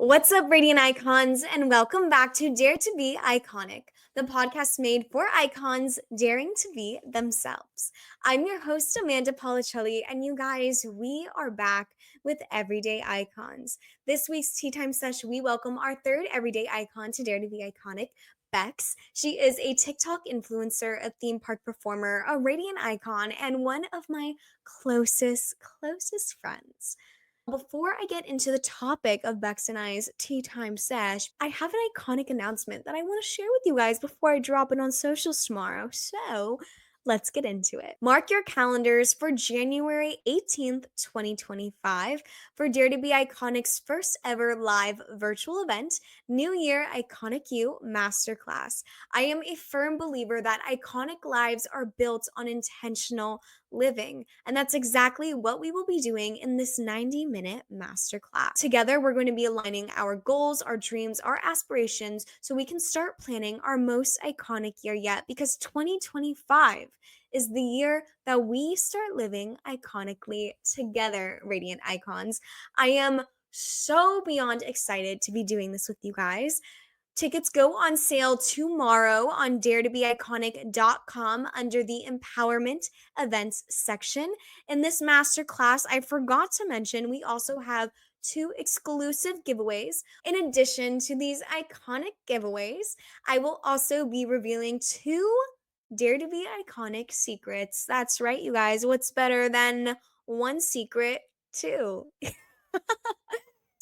What's up, Radiant Icons, and welcome back to Dare to Be Iconic, the podcast made for icons daring to be themselves. I'm your host, Amanda Policelli, and you guys, we are back with Everyday Icons. This week's Tea Time Sesh, we welcome our third everyday icon to Dare to Be Iconic, Becs. She is a TikTok influencer, a theme park performer, a radiant icon, and one of my closest friends. Before I get into the topic of Bex and I's tea time sesh, I have an iconic announcement that I want to share with you guys before I drop it on socials tomorrow. So let's get into it. Mark your calendars for January 18th, 2025 for Dare to Be Iconic's first ever live virtual event, New Year Iconic You Masterclass. I am a firm believer that iconic lives are built on intentional living. And that's exactly what we will be doing in this 90-minute masterclass. Together, we're going to be aligning our goals, our dreams, our aspirations so we can start planning our most iconic year yet, because 2025 is the year that we start living iconically together, Radiant Icons. I am so beyond excited to be doing this with you guys. Tickets go on sale tomorrow on daretobeiconic.com under the Empowerment Events section. In this masterclass, I forgot to mention, we also have 2 exclusive giveaways. In addition to these iconic giveaways, I will also be revealing 2 Dare to Be Iconic secrets. That's right, you guys. What's better than one secret, 2?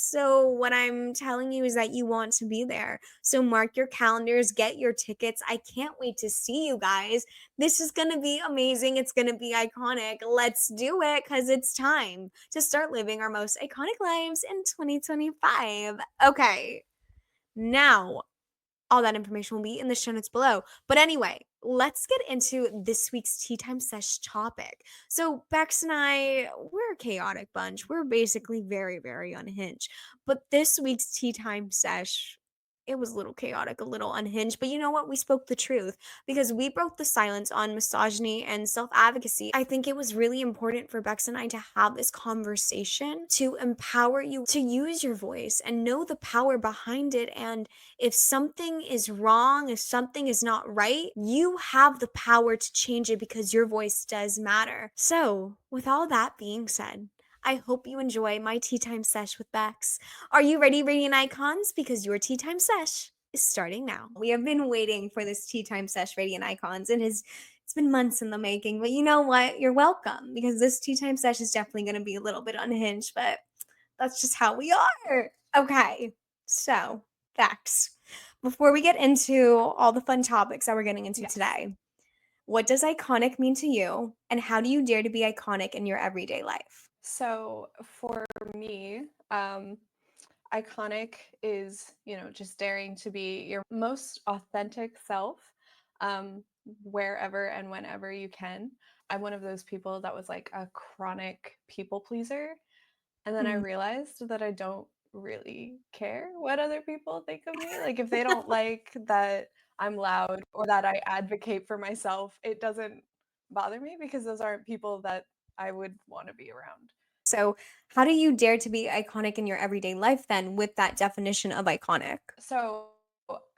So, what I'm telling you is that you want to be there. So, mark your calendars, get your tickets. I can't wait to see you guys. This is going to be amazing. It's going to be iconic. Let's do it because it's time to start living our most iconic lives in 2025. Okay, now all that information will be in the show notes below. But anyway, let's get into this week's Tea Time Sesh topic. So Bex and I, we're a chaotic bunch. We're basically very, very unhinged. But this week's Tea Time Sesh, it was a little chaotic, a little unhinged. But you know what? We spoke the truth because we broke the silence on misogyny and self-advocacy. I think it was really important for Bex and I to have this conversation to empower you to use your voice and know the power behind it. And if something is wrong, if something is not right, you have the power to change it because your voice does matter. So, with all that being said, I hope you enjoy my tea time sesh with Bex. Are you ready, Radiant Icons? Because your tea time sesh is starting now. We have been waiting for this tea time sesh, Radiant Icons. It's been months in the making, but you know what? You're welcome because this tea time sesh is definitely going to be a little bit unhinged, but that's just how we are. Okay, so Bex, before we get into all the fun topics that we're getting into today, what does iconic mean to you, and how do you dare to be iconic in your everyday life? So for me, iconic is, just daring to be your most authentic self, wherever and whenever you can. I'm one of those people that was like a chronic people pleaser. And then I realized that I don't really care what other people think of me. Like if they don't like that I'm loud or that I advocate for myself, it doesn't bother me because those aren't people that I would want to be around. So, how do you dare to be iconic in your everyday life then with that definition of iconic? So,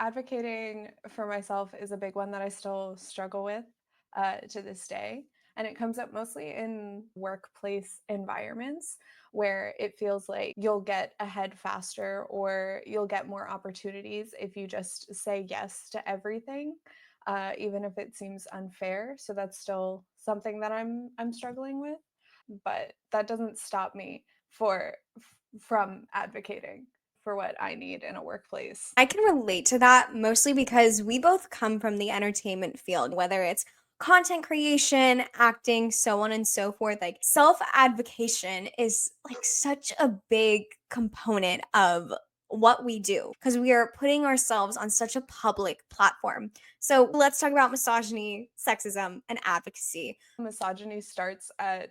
advocating for myself is a big one that I still struggle with to this day. And it comes up mostly in workplace environments where it feels like you'll get ahead faster or you'll get more opportunities if you just say yes to everything, even if it seems unfair. So that's still something that I'm struggling with, but that doesn't stop me from advocating for what I need in a workplace. I can relate to that mostly because we both come from the entertainment field, whether it's content creation, acting, so on and so forth. Like self-advocation is like such a big component of what we do because we are putting ourselves on such a public platform. So let's talk about misogyny, sexism, and advocacy. Misogyny starts at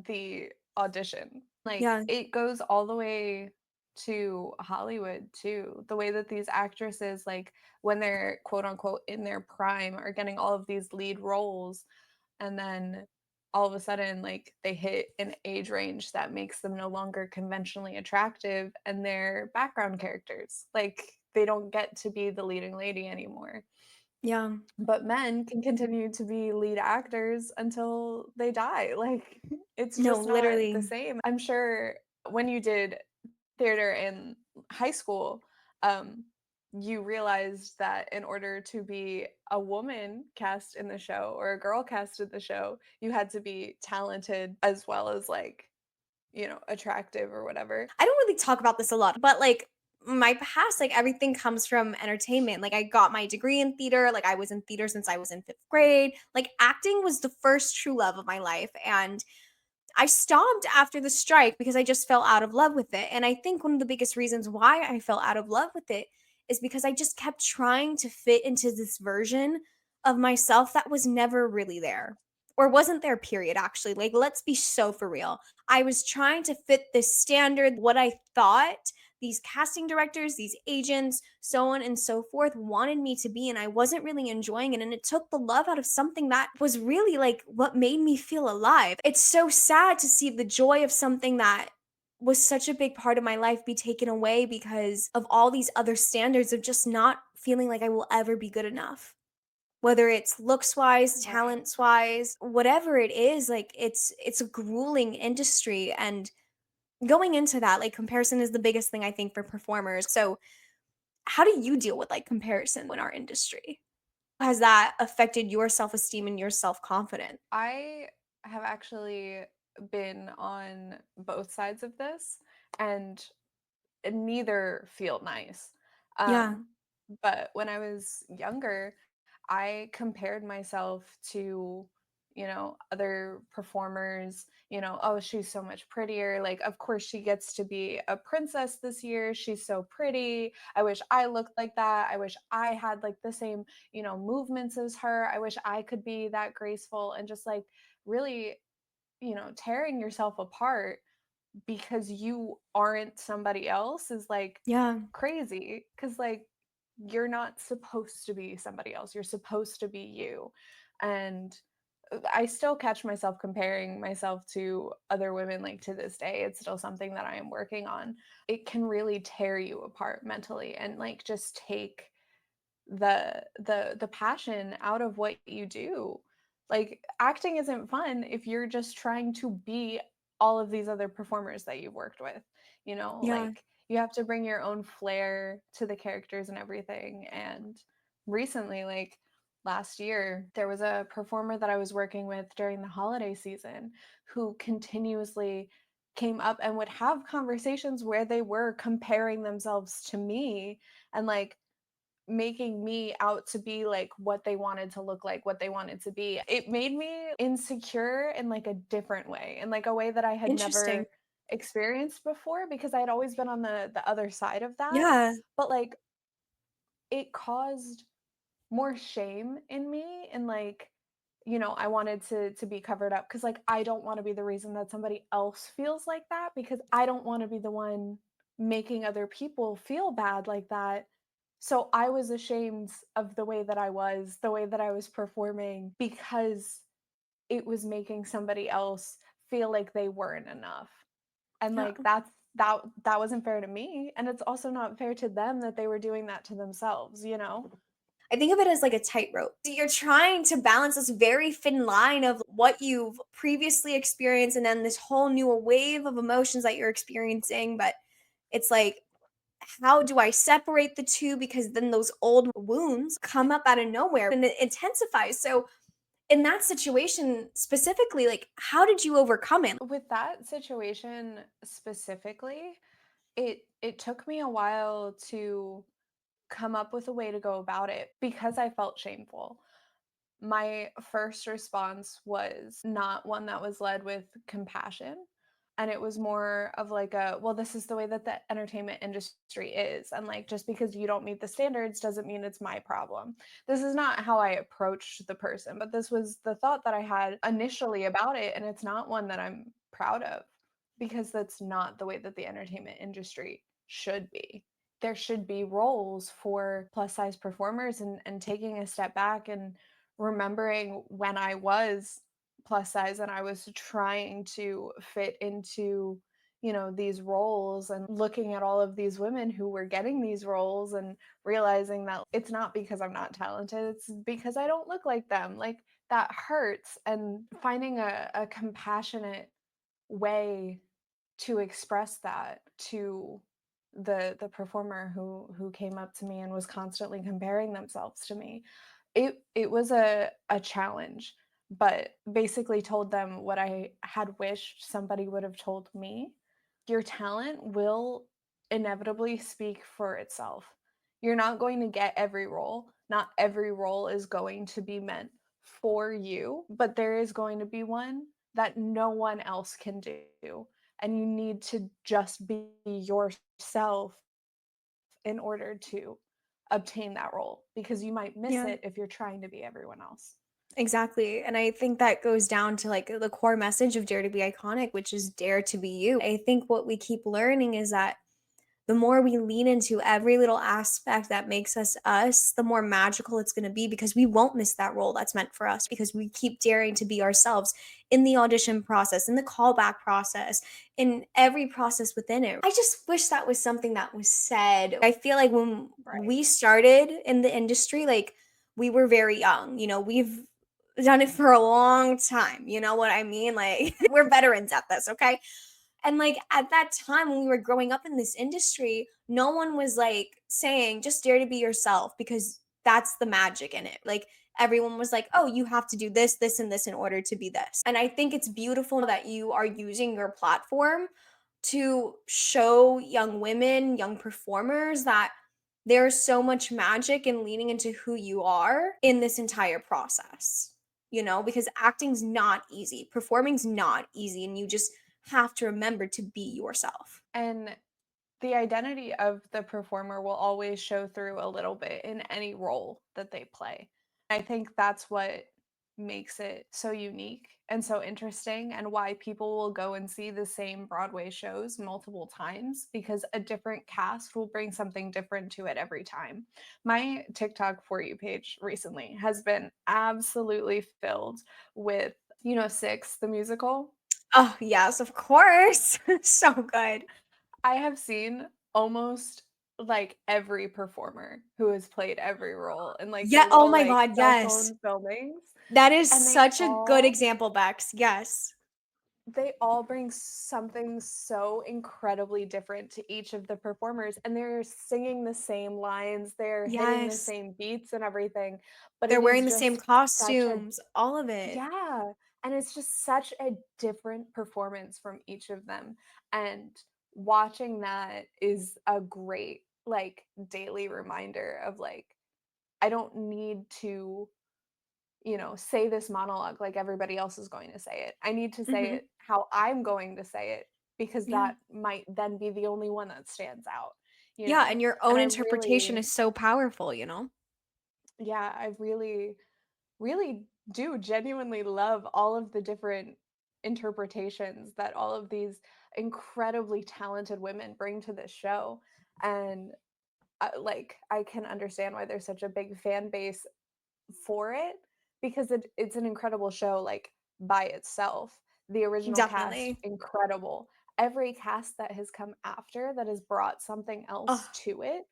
the audition. Like Yeah. it goes all the way to Hollywood too. The way that these actresses, like when they're quote unquote in their prime, are getting all of these lead roles, and then all of a sudden like they hit an age range that makes them no longer conventionally attractive and they're background characters. Like they don't get to be the leading lady anymore. Yeah. But men can continue to be lead actors until they die. Like it's No, just not the literally. same. I'm sure when you did theater in high school, um, you realized that in order to be a woman cast in the show or a girl cast in the show, you had to be talented as well as like, attractive or whatever. I don't really talk about this a lot, but like my past, like everything comes from entertainment. Like I got my degree in theater, like I was in theater since I was in fifth grade. Like acting was the first true love of my life. And I stopped after the strike because I just fell out of love with it. And I think one of the biggest reasons why I fell out of love with it is because I just kept trying to fit into this version of myself that was never really there or wasn't there, period. Actually, like, let's be so for real. I was trying to fit this standard, what I thought these casting directors, these agents, so on and so forth wanted me to be, and I wasn't really enjoying it. And it took the love out of something that was really like what made me feel alive. It's so sad to see the joy of something that was such a big part of my life be taken away because of all these other standards of just not feeling like I will ever be good enough. Whether it's looks wise, Right. talents wise, whatever it is, like it's a grueling industry. And going into that, like comparison is the biggest thing I think for performers. So how do you deal with like comparison in our industry? Has that affected your self-esteem and your self-confidence? I have actually been on both sides of this, and neither feel nice. Yeah, Um, but when I was younger, I compared myself to, other performers, oh, she's so much prettier. Like, of course, she gets to be a princess this year. She's so pretty. I wish I looked like that. I wish I had like the same, movements as her. I wish I could be that graceful and just like really, tearing yourself apart because you aren't somebody else is like yeah, crazy because like you're not supposed to be somebody else, you're supposed to be you. And I still catch myself comparing myself to other women like to this day. It's still something that I am working on. It can really tear you apart mentally and like just take the passion out of what you do. Like acting isn't fun if you're just trying to be all of these other performers that you've worked with. yeah. Like you have to bring your own flair to the characters and everything. And recently, like last year, there was a performer that I was working with during the holiday season who continuously came up and would have conversations where they were comparing themselves to me and like making me out to be like what they wanted to look like, what they wanted to be. It made me insecure in like a different way, in like a way that I had Interesting. never experienced before because I had always been on the other side of that. Yeah, But like it caused more shame in me and like I wanted to be covered up cuz like I don't want to be the reason that somebody else feels like that because I don't want to be the one making other people feel bad like that. So I was ashamed of the way that I was performing because it was making somebody else feel like they weren't enough. And yeah. like that wasn't fair to me and it's also not fair to them that they were doing that to themselves. I think of it as like a tightrope. You're trying to balance this very thin line of what you've previously experienced and then this whole new wave of emotions that you're experiencing. But it's like, how do I separate the two? Because then those old wounds come up out of nowhere and it intensifies. So, in that situation specifically, like, how did you overcome it? With that situation specifically, it took me a while to come up with a way to go about it because I felt shameful. My first response was not one that was led with compassion. And it was more of like well, this is the way that the entertainment industry is. And like, just because you don't meet the standards doesn't mean it's my problem. This is not how I approached the person, but this was the thought that I had initially about it. And it's not one that I'm proud of because that's not the way that the entertainment industry should be. There should be roles for plus size performers and taking a step back and remembering when I was plus size and I was trying to fit into, these roles and looking at all of these women who were getting these roles and realizing that it's not because I'm not talented, it's because I don't look like them. Like that hurts. And finding a compassionate way to express that to the performer who came up to me and was constantly comparing themselves to me. It was a challenge, but basically told them what I had wished somebody would have told me. Your talent will inevitably speak for itself. You're not going to get every role. Not every role is going to be meant for you, but there is going to be one that no one else can do. And you need to just be yourself in order to obtain that role because you might miss Yeah. it if you're trying to be everyone else. Exactly. And I think that goes down to like the core message of Dare to Be Iconic, which is dare to be you. I think what we keep learning is that the more we lean into every little aspect that makes us us, the more magical it's going to be because we won't miss that role that's meant for us because we keep daring to be ourselves in the audition process, in the callback process, in every process within it. I just wish that was something that was said. I feel like when Right. we started in the industry, like we were very young. We've done it for a long time. You know what I mean? Like we're veterans at this, okay? And like at that time when we were growing up in this industry, no one was like saying just dare to be yourself because that's the magic in it. Like everyone was like, "Oh, you have to do this, this and this in order to be this." And I think it's beautiful that you are using your platform to show young women, young performers that there's so much magic in leaning into who you are in this entire process. Because acting's not easy, performing's not easy, and you just have to remember to be yourself. And the identity of the performer will always show through a little bit in any role that they play. I think that's what makes it so unique and so interesting, and why people will go and see the same Broadway shows multiple times because a different cast will bring something different to it every time. My TikTok For You page recently has been absolutely filled with, Six, the musical. Oh, yes, of course. So good. I have seen almost like every performer who has played every role in like the Yeah, oh little my like god, cell yes. phone filmings, That is and they such a good all example, Bex. Yes. they all bring something so incredibly different to each of the performers, and they're singing the same lines, they're hitting the Yes. same beats and everything, but They're it is wearing the same just such a costumes, all of it. yeah, and it's just such a different performance from each of them, and watching that is a great, like, daily reminder of, like, I don't need to, say this monologue like everybody else is going to say it. I need to say Mhm. it how I'm going to say it because Yeah. that might then be the only one that stands out, Yeah, and your and own I interpretation really is so powerful? yeah, I really do genuinely love all of the different interpretations that all of these incredibly talented women bring to this show. And like, I can understand why there's such a big fan base for it because it's an incredible show, like by itself. The original cast, Definitely. incredible. Every cast that has come after that has brought something else Oh, to it,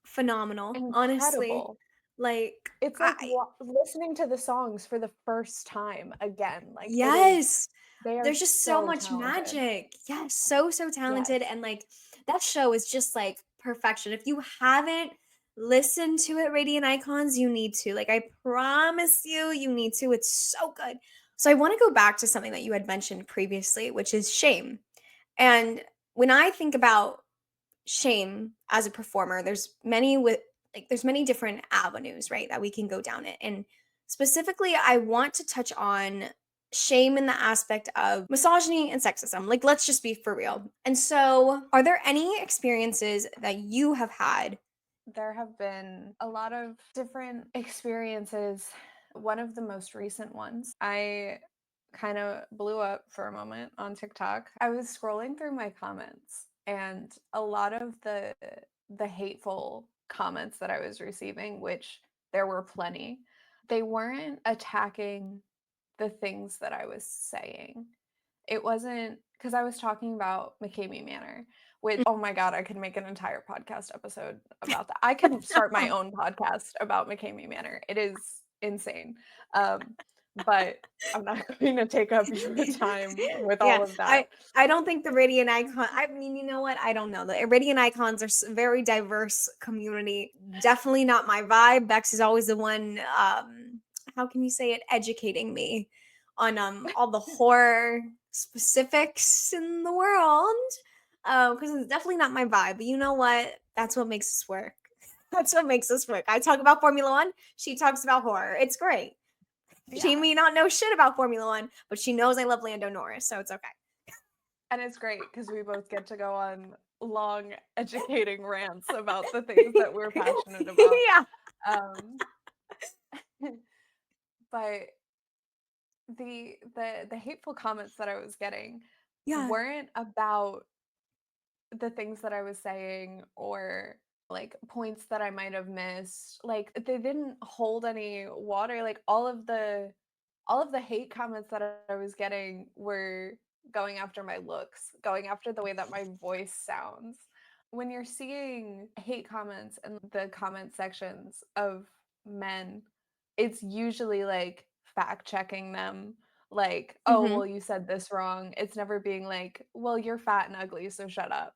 phenomenal, honestly. incredible. Like, It's like listening to the songs for the first time again. Like yes. they are There's just so so much talented. magic. Yes, so, so talented, Yes. and, like, that show is just, like, perfection. If you haven't listened to it, Radiant Icons, you need to. Like, I promise you, you need to. It's so good. So I wanna go back to something that you had mentioned previously, which is shame. And when I think about shame as a performer, there's many different avenues, right, that we can go down it. And specifically, I want to touch on shame in the aspect of misogyny and sexism. Like, let's just be for real. And so, are there any experiences that you have had? There have been a lot of different experiences. One of the most recent ones, I kind of blew up for a moment on TikTok. I was scrolling through my comments, and a lot of the hateful comments that I was receiving, which there were plenty, they weren't attacking the things that I was saying. It wasn't because I was talking about McCamey Manor, which, oh my God, I could make an entire podcast episode about that. I could start my own podcast about McCamey Manor. It is insane. But I'm not going to take up your time with Yeah, all of that. I don't think the Iridian icon. I mean, you know what? I don't know. The Iridian icons are very diverse community. Definitely not my vibe. Bex is always the one. How can you say it? Educating me on all the horror specifics in the world. Because it's definitely not my vibe. But you know what? That's what makes us work. That's what makes us work. I talk about Formula One. She talks about horror. It's great. She Yeah. may not know shit about Formula One, but she knows I love Lando Norris, so it's okay. And it's great because we both get to go on long educating rants about the things that we're passionate about. Yeah. Um, but the hateful comments that I was getting Yeah. weren't about the things that I was saying or like points that I might have missed. Like they didn't hold any water. Like all of the hate comments that I was getting were going after my looks, going after the way that my voice sounds. When you're seeing hate comments in the comment sections of men, it's usually like fact checking them, like, oh, Mhm. well, you said this wrong. It's never being like, well, you're fat and ugly, so shut up,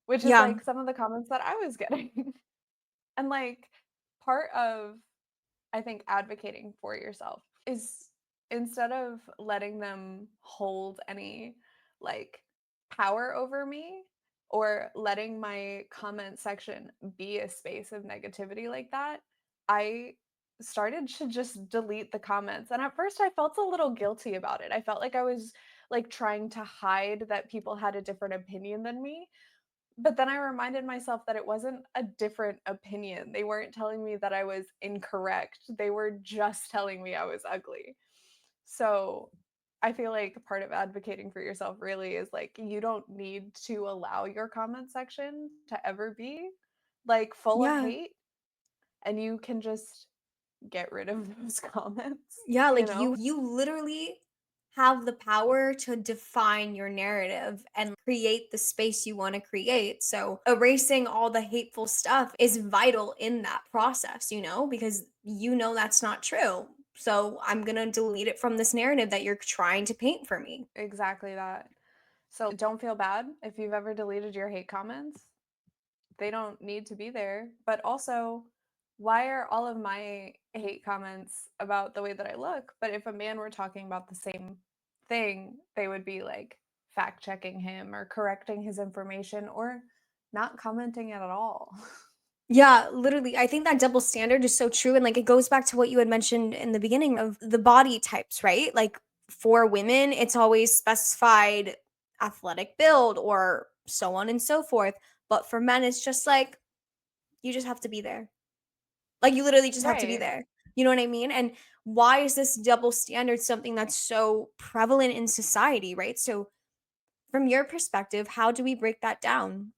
which is Yeah. like some of the comments that I was getting. And like part of I think advocating for yourself is instead of letting them hold any like power over me or letting my comment section be a space of negativity like that, I started to just delete the comments. And at first I felt a little guilty about it. I felt like I was like trying to hide that people had a different opinion than me, but then I reminded myself that it wasn't a different opinion. They weren't telling me that I was incorrect. They were just telling me I was ugly. So I feel like part of advocating for yourself really is like you don't need to allow your comment section to ever be like full of Yeah. hate, and you can just get rid of those comments, Yeah, you like know? you literally have the power to define your narrative and create the space you want to create. So, erasing all the hateful stuff is vital in that process, because you know that's not true. So, I'm going to delete it from this narrative that you're trying to paint for me. Exactly that. So don't feel bad if you've ever deleted your hate comments. They don't need to be there. But also, why are all of my hate comments about the way that I look? But if a man were talking about the same thing, they would be like fact checking him or correcting his information or not commenting at all. Yeah, literally. I think that double standard is so true. And like it goes back to what you had mentioned in the beginning of the body types, right? Like for women, it's always specified athletic build or so on and so forth. But for men, it's just like you just have to be there. Like you literally just have to be Right. there. You know what I mean? And why is this double standard something that's so prevalent in society, right? So from your perspective, how do we break that down?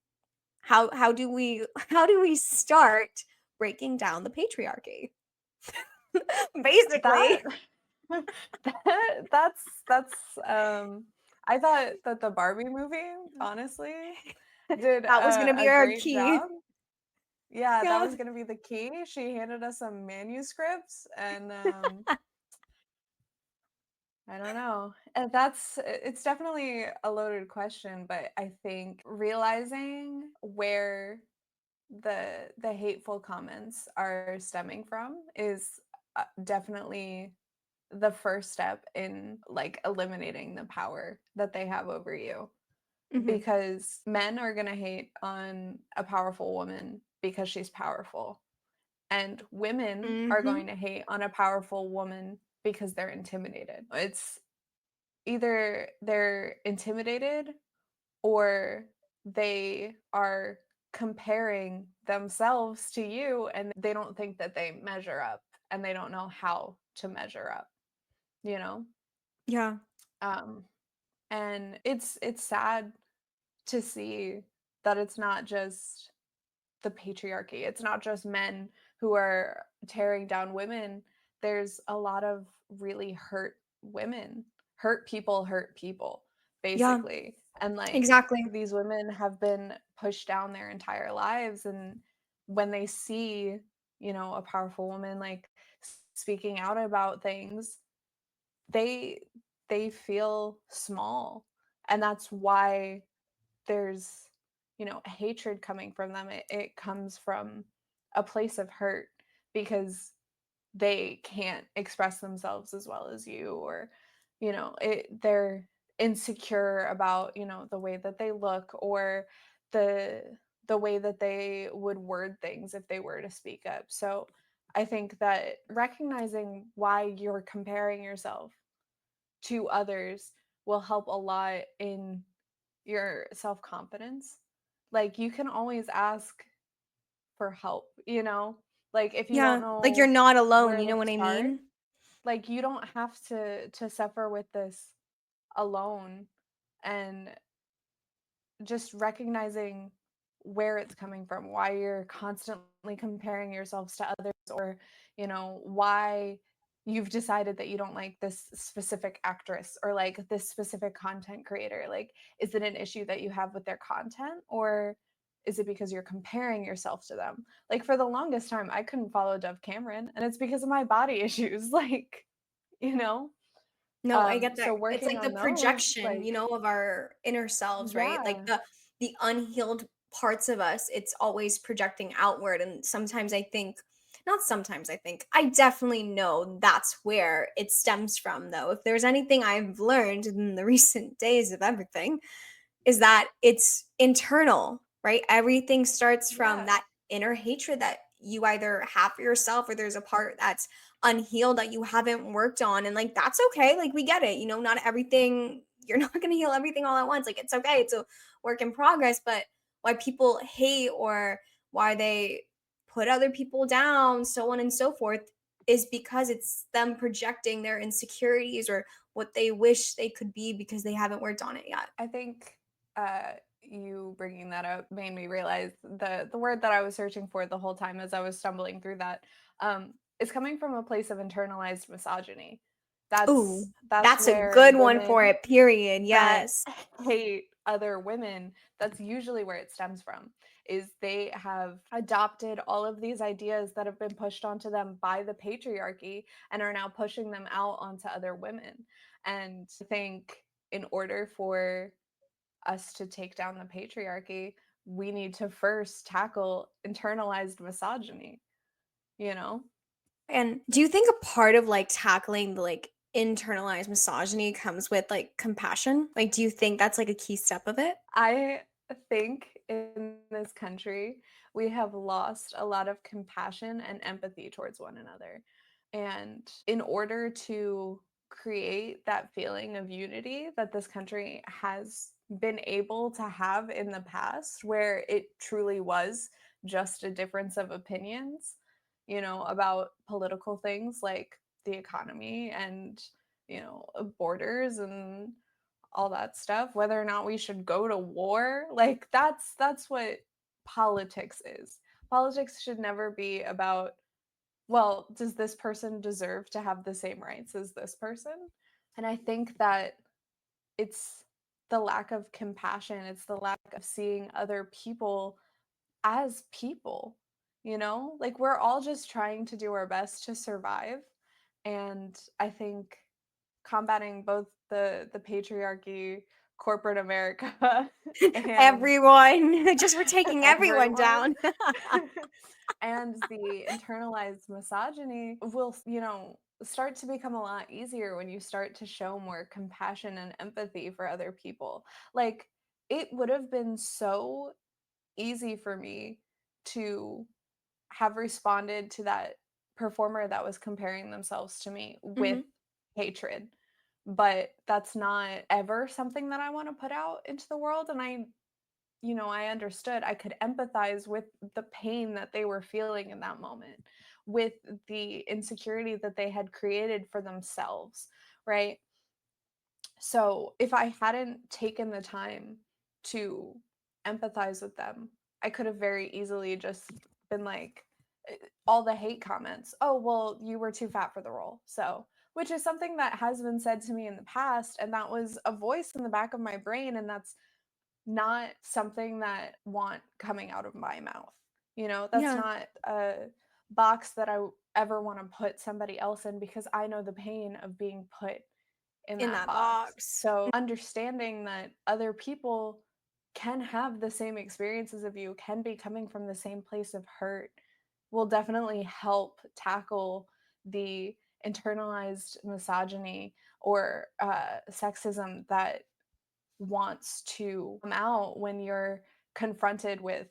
How do we how do we start breaking down the patriarchy? That Basically, that's I thought that the Barbie movie, honestly, did that was gonna be a our great key. job. Yeah, that Yeah. was gonna be the key. She handed us some manuscripts, and I don't know. And it's definitely a loaded question, but I think realizing where the hateful comments are stemming from is definitely the first step in like eliminating the power that they have over you, Mhm. because men are going to hate on a powerful woman because she's powerful, and women are Mhm. going to hate on a powerful woman because they're intimidated. It's either they're intimidated or they are comparing themselves to you and they don't think that they measure up and they don't know how to measure up, you know? Yeah. Um, and it's sad to see that it's not just the patriarchy. It's not just men who are tearing down women. There's a lot of really hurt women. Hurt people, Yeah, basically. And like exactly. these women have been pushed down their entire lives. And when they see, a powerful woman like speaking out about things, they they feel small. And that's why there's, hatred coming from them. It comes from a place of hurt because they can't express themselves as well as you, or they're insecure about the way that they look, or the way that they would word things if they were to speak up. So I think that recognizing why you're comparing yourself to others will help a lot in your self-confidence. Like, you can always ask for help, like if you don't Yeah, like you're know not alone, where you to know what I start, mean? like you don't have to suffer with this alone. And just recognizing where it's coming from, why you're constantly comparing yourselves to others, or why you've decided that you don't like this specific actress or like this specific content creator. Like, is it an issue that you have with their content, or is it because you're comparing yourself to them? Like, for the longest time I couldn't follow Dove Cameron, and it's because of my body issues. Like, you know No, I get that. so It's working like the on those, projection, like, of our inner selves, right? Like yeah, the unhealed parts of us, it's always projecting outward. And sometimes I think, not sometimes I think, I definitely know that's where it stems from, though. If there's anything I've learned in the recent days of everything, is that it's internal, right? Everything starts from yeah. that inner hatred that you either have for yourself, or there's a part that's unhealed that you haven't worked on. And like, that's okay. Like, we get it. Not everything, you're not going to heal everything all at once. Like, it's okay. It's a work in progress. But why people hate, or why they put other people down, so on and so forth, is because it's them projecting their insecurities or what they wish they could be because they haven't worked on it yet. I think you bringing that up made me realize the word that I was searching for the whole time as I was stumbling through that, is coming from a place of internalized misogyny. Ooh, That's that's a where good one for women it, period, that yes. hate other women, that's usually where it stems from, is they have adopted all of these ideas that have been pushed onto them by the patriarchy and are now pushing them out onto other women. And I think in order for us to take down the patriarchy, we need to first tackle internalized misogyny, you know? And do you think a part of, like, tackling the, like, internalized misogyny comes with, like, compassion? Like, do you think that's, like, a key step of it? I think in this country, we have lost a lot of compassion and empathy towards one another. And in order to create that feeling of unity that this country has been able to have in the past, where it truly was just a difference of opinions, about political things like the economy and, borders and all that stuff, whether or not we should go to war, like that's what politics is. Politics should never be about, well, does this person deserve to have the same rights as this person? And I think that it's the lack of compassion, it's the lack of seeing other people as people, like we're all just trying to do our best to survive. And I think combating both the patriarchy, corporate America, and Everyone, just we're taking everyone everyone, down. and the internalized misogyny will, start to become a lot easier when you start to show more compassion and empathy for other people. Like, it would have been so easy for me to have responded to that performer that was comparing themselves to me with Mhm. hatred. But that's not ever something that I want to put out into the world. And I understood, I could empathize with the pain that they were feeling in that moment, with the insecurity that they had created for themselves, right? So if I hadn't taken the time to empathize with them, I could have very easily just been like, all the hate comments. Oh, well, you were too fat for the role. So, which is something that has been said to me in the past. And that was a voice in the back of my brain. And that's not something that I want coming out of my mouth. That's Yeah. not a box that I ever want to put somebody else in, because I know the pain of being put in In that that box. box. So understanding that other people can have the same experiences of you, can be coming from the same place of hurt, will definitely help tackle the internalized misogyny or sexism that wants to come out when you're confronted with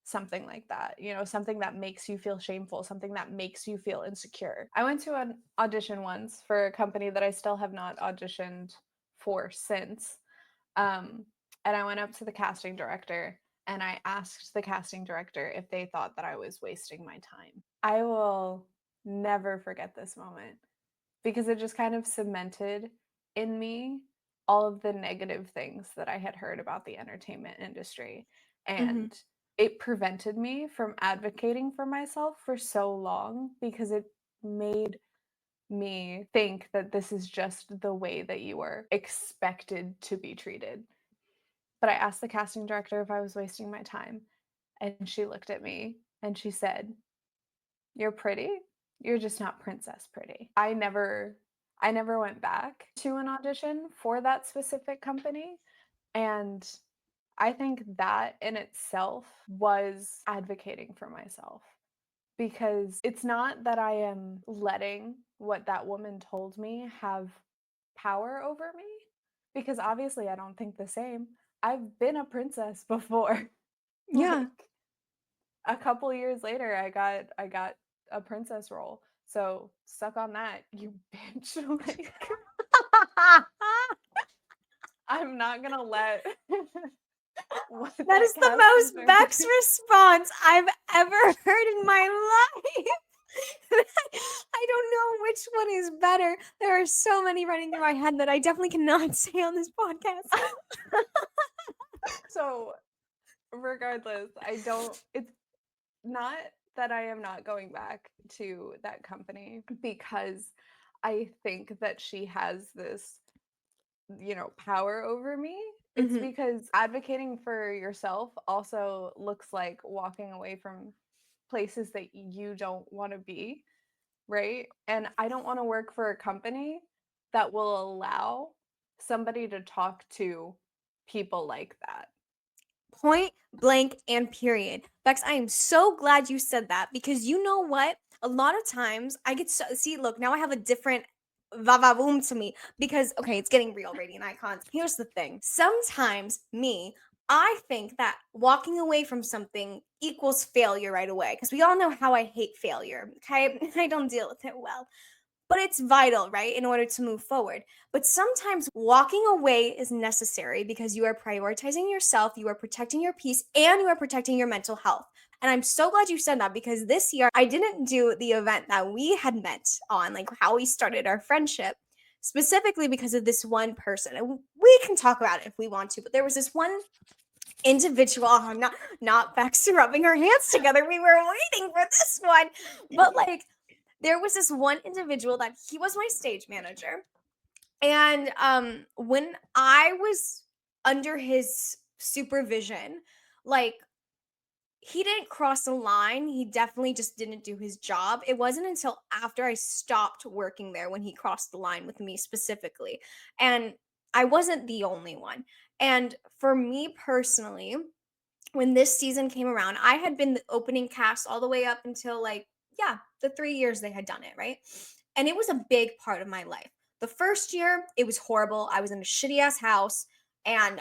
something like that, something that makes you feel shameful, something that makes you feel insecure. I went to an audition once for a company that I still have not auditioned for since. Um, and I went up to the casting director and I asked the casting director if they thought that I was wasting my time. I will never forget this moment because it just kind of cemented in me all of the negative things that I had heard about the entertainment industry. Mm-hmm. And it prevented me from advocating for myself for so long because it made me think that this is just the way that you are expected to be treated. But I asked the casting director if I was wasting my time, and she looked at me and she said, "You're pretty. You're just not princess pretty." I never went back to an audition for that specific company, and I think that in itself was advocating for myself, because it's not that I am letting what that woman told me have power over me, because obviously I don't think the same. I've been a princess before. Yeah. Like a couple years later I got a princess role. So suck on that, you bitch. Like I'm not gonna let what That is that the casting most director. Bex response I've ever heard in my life. I don't know which one is better. There are so many running through my head that I definitely cannot say on this podcast. So regardless, I don't it's not that I am not going back to that company because I think that she has this, power over me. It's Mhm. because advocating for yourself also looks like walking away from places that you don't want to be, right? And I don't want to work for a company that will allow somebody to talk to people like that. Point blank and period. Bex, I am so glad you said that because you know what? A lot of times I get so see, look, now I have a different va-va-voom to me because okay, it's getting real, radiant icons. Here's the thing. Sometimes I think that walking away from something equals failure right away because we all know how I hate failure. Okay. I don't deal with it well, but it's vital, right, in order to move forward. But sometimes walking away is necessary because you are prioritizing yourself, you are protecting your peace, and you are protecting your mental health. And I'm so glad you said that because this year I didn't do the event that we had met on, like how we started our friendship, specifically because of this one person. And we can talk about it if we want to, but there was this one individual, not Bex rubbing her hands together. We were waiting for this one. But like there was this one individual that he was my stage manager. And when I was under his supervision, like he didn't cross the line. He definitely just didn't do his job. It wasn't until after I stopped working there when he crossed the line with me specifically. And I wasn't the only one. And for me personally, when this season came around, I had been the opening cast all the way up until like, yeah, the 3 years they had done it, right? And it was a big part of my life. The first year, it was horrible. I was in a shitty ass house and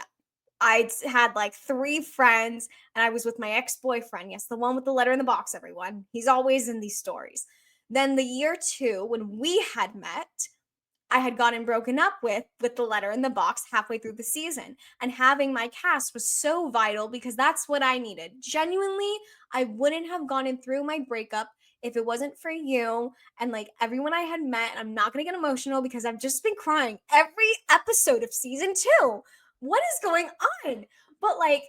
I had like three friends and I was with my ex boyfriend. Yes, the one with the letter in the box, everyone. He's always in these stories. Then the year two, when we had met, I had gotten broken up with the letter in the box halfway through the season. And having my cast was so vital because that's what I needed. Genuinely, I wouldn't have gotten through my breakup if it wasn't for you and like everyone I had met. And I'm not going to get emotional because I've just been crying every episode of season 2. What is going on? But like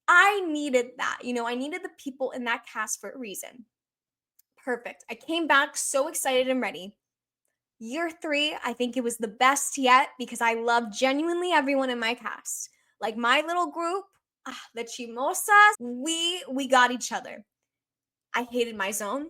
I needed that. I needed the people in that cast for a reason. Perfect. I came back so excited and ready. Year 3, I think it was the best yet because I loved genuinely everyone in my cast. Like my little group, the chimosas, we got each other. I hated my zone,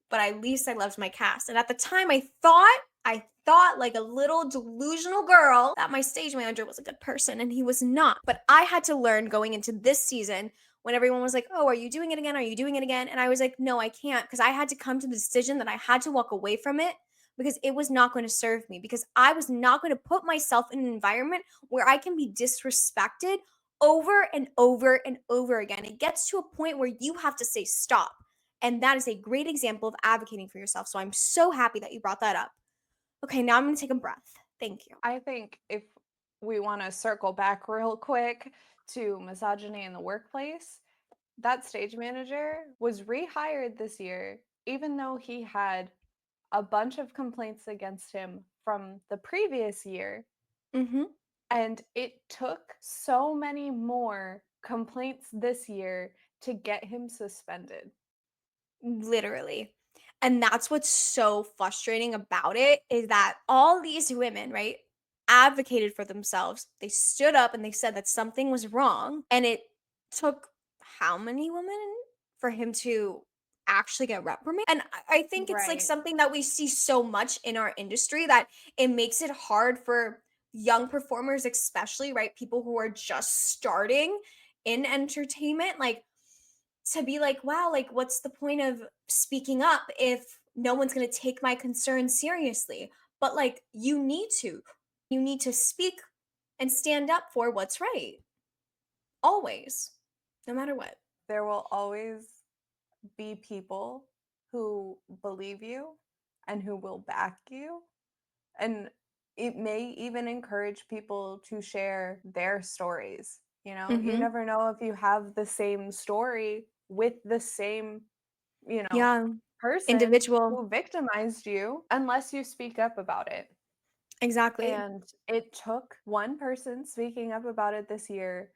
but at least I loved my cast. And at the time, I thought like a little delusional girl that my stage manager was a good person and he was not. But I had to learn going into this season when everyone was like, "Oh, are you doing it again? Are you doing it again?" And I was like, "No, I can't," because I had to come to the decision that I had to walk away from it because it was not going to serve me because I was not going to put myself in an environment where I can be disrespected over and over and over again. It gets to a point where you have to say stop. And that is a great example of advocating for yourself. So I'm so happy that you brought that up. Okay, now I'm gonna take a breath. Thank you. I think if we want to circle back real quick to misogyny in the workplace, that stage manager was rehired this year, even though he had a bunch of complaints against him from the previous year. Mm-hmm. And it took so many more complaints this year to get him suspended. Literally. And that's what's so frustrating about it is that all these women, right, advocated for themselves. They stood up and they said that something was wrong. And it took how many women for him to actually get reprimanded? And I think it's like Right. something that we see so much in our industry that it makes it hard for young performers, especially, right? People who are just starting in entertainment. Like, to be like, wow, like, what's the point of speaking up if no one's going to take my concerns seriously? But like, you need to. You need to speak and stand up for what's right. Always. No matter what. There will always be people who believe you and who will back you. And it may even encourage people to share their stories. You Mhm. never know if you have the same story with the same, you know, Yeah. person Individual. who victimized you unless you speak up about it. Exactly. And it took one person speaking up about it this year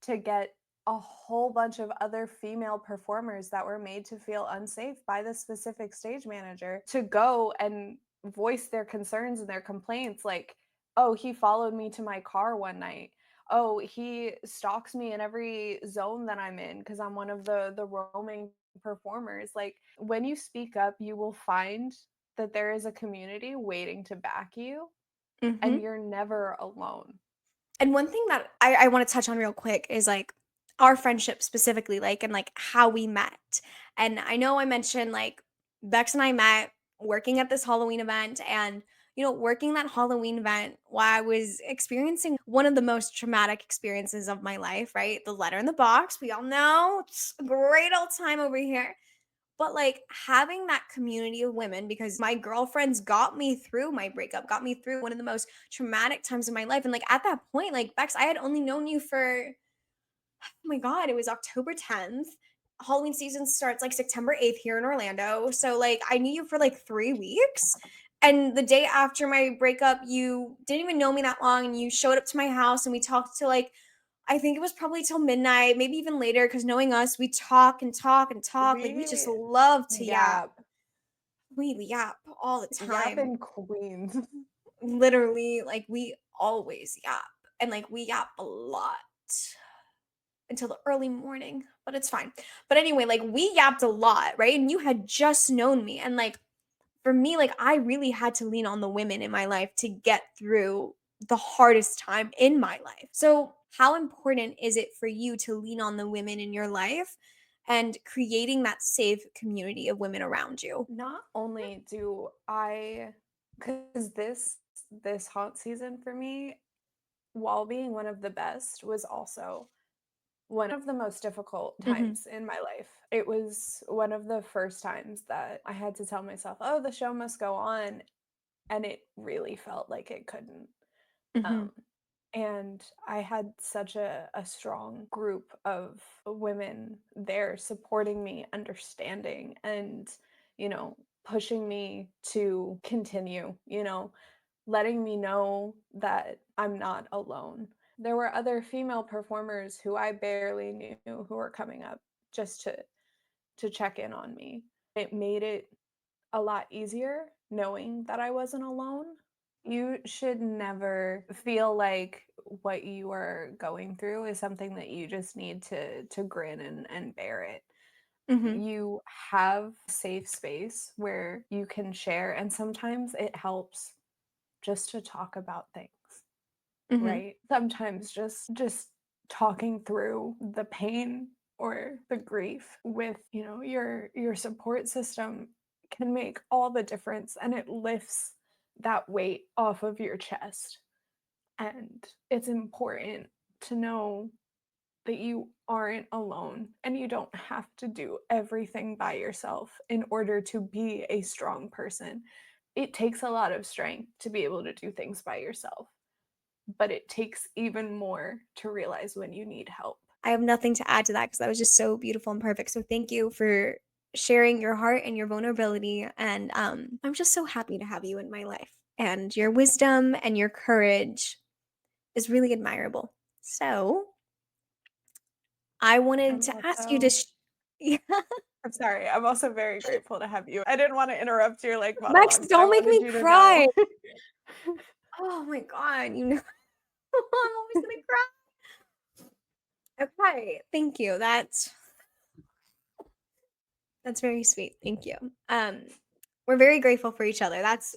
to get a whole bunch of other female performers that were made to feel unsafe by the specific stage manager to go and voice their concerns and their complaints, like, oh, he followed me to my car one night. Oh, he stalks me in every zone that I'm in because I'm one of the roaming performers. Like, when you speak up, you will find that there is a community waiting to back you, and Mhm. you're never alone. And one thing that I want to touch on real quick is like our friendship specifically, like, and like how we met. And I know I mentioned like Bex and I met working at this Halloween event and working that Halloween event while I was experiencing one of the most traumatic experiences of my life, right? The letter in the box. We all know it's a great old time over here. But, like, having that community of women because my girlfriends got me through my breakup, got me through one of the most traumatic times in my life, and, like, at that point, like, Bex, I had only known you for oh my god, it was October 10th. Halloween season starts, like, September 8th here in Orlando, so, like, I knew you for, like, 3 weeks, and the day after my breakup, you didn't even know me that long, and you showed up to my house, and we talked till, like, I think it was probably till midnight, maybe even later. Because knowing us, we talk and talk and talk, like, we just We love to yap. yap. We yap all the time. Yapping queens. Literally, like, we always yap, and, like, we yap a lot until the early morning, but it's fine. But anyway, like, we yapped a lot, right? And you had just known me, and, like, for me, like, I really had to lean on the women in my life to get through the hardest time in my life. So, how important is it for you to lean on the women in your life and creating that safe community of women around you? Not only do I, because this haunt season for me, while being one of the best, was also one of the most difficult Mhm. times in my life. It was one of the first times that I had to tell myself, "Oh, the show must go on," and it really felt like it couldn't. Mhm. Um, and I had such a strong group of women there supporting me, understanding, and, pushing me to continue, letting me know that I'm not alone. There were other female performers who I barely knew who were coming up just to check in on me. It made it a lot easier knowing that I wasn't alone. You should never feel like what you are going through is something that you just need to grin and bear it. Mhm. You have a safe space where you can share, and sometimes it helps just to talk about things, Mhm. right? Sometimes just talking through the pain or the grief with, your support system can make all the difference, and it lifts that weight off of your chest. And it's important to know that you aren't alone and you don't have to do everything by yourself in order to be a strong person. It takes a lot of strength to be able to do things by yourself, but it takes even more to realize when you need help. I have nothing to add to that because that was just so beautiful and perfect. So thank you for sharing your heart and your vulnerability. And I'm just so happy to have you in my life. And your wisdom and your courage is really admirable. So I wanted I'm to ask you to. also Yeah. I'm sorry. I'm also very grateful to have you. I didn't want to interrupt your like Max, monologue, but I don't make wanted me you to cry. know. Oh my God. You know, I'm always going to cry. Okay. Thank you. That's very sweet. Thank you. We're very grateful for each other. That's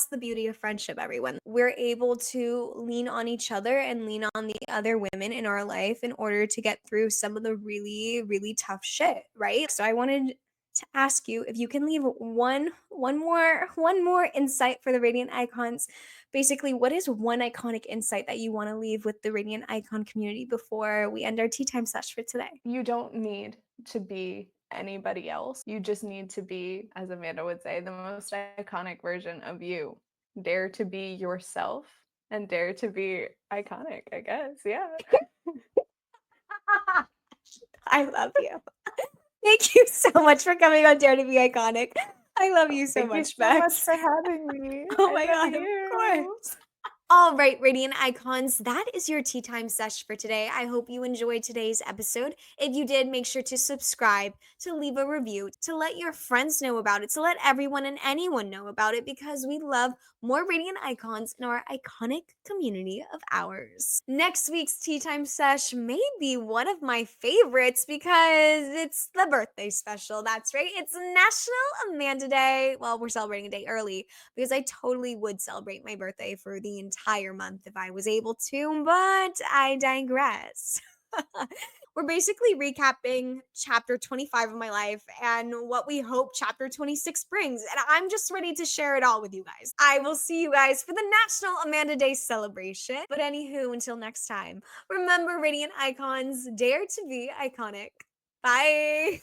the beauty of friendship, everyone. We're able to lean on each other and lean on the other women in our life in order to get through some of the really, really tough shit, right? So I wanted to ask you if you can leave one more insight for the Radiant Icons. Basically, what is one iconic insight that you want to leave with the Radiant Icon community before we end our tea time sesh for today? You don't need to be anybody else. You just need to be, as Amanda would say, the most iconic version of you. Dare to be yourself and dare to be iconic, I guess. Yeah. I love you. Thank you so much for coming on Dare to Be Iconic. I love you so Thank you much, so much Bex. for having me. Oh I my love God, of you. course. All right, Radiant Icons, that is your tea time sesh for today. I hope you enjoyed today's episode. If you did, make sure to subscribe, to leave a review, to let your friends know about it, to let everyone and anyone know about it, because we love more Radiant Icons in our iconic community of ours. Next week's tea time sesh may be one of my favorites because it's the birthday special. That's right, it's National Amanda Day. Well, we're celebrating a day early because I totally would celebrate my birthday for the entire month if I was able to, but I digress. We're basically recapping chapter 25 of my life and what we hope chapter 26 brings, and I'm just ready to share it all with you guys. I will see you guys for the National Amanda Day celebration. But anywho, until next time, remember, Radiant Icons, dare to be iconic. Bye.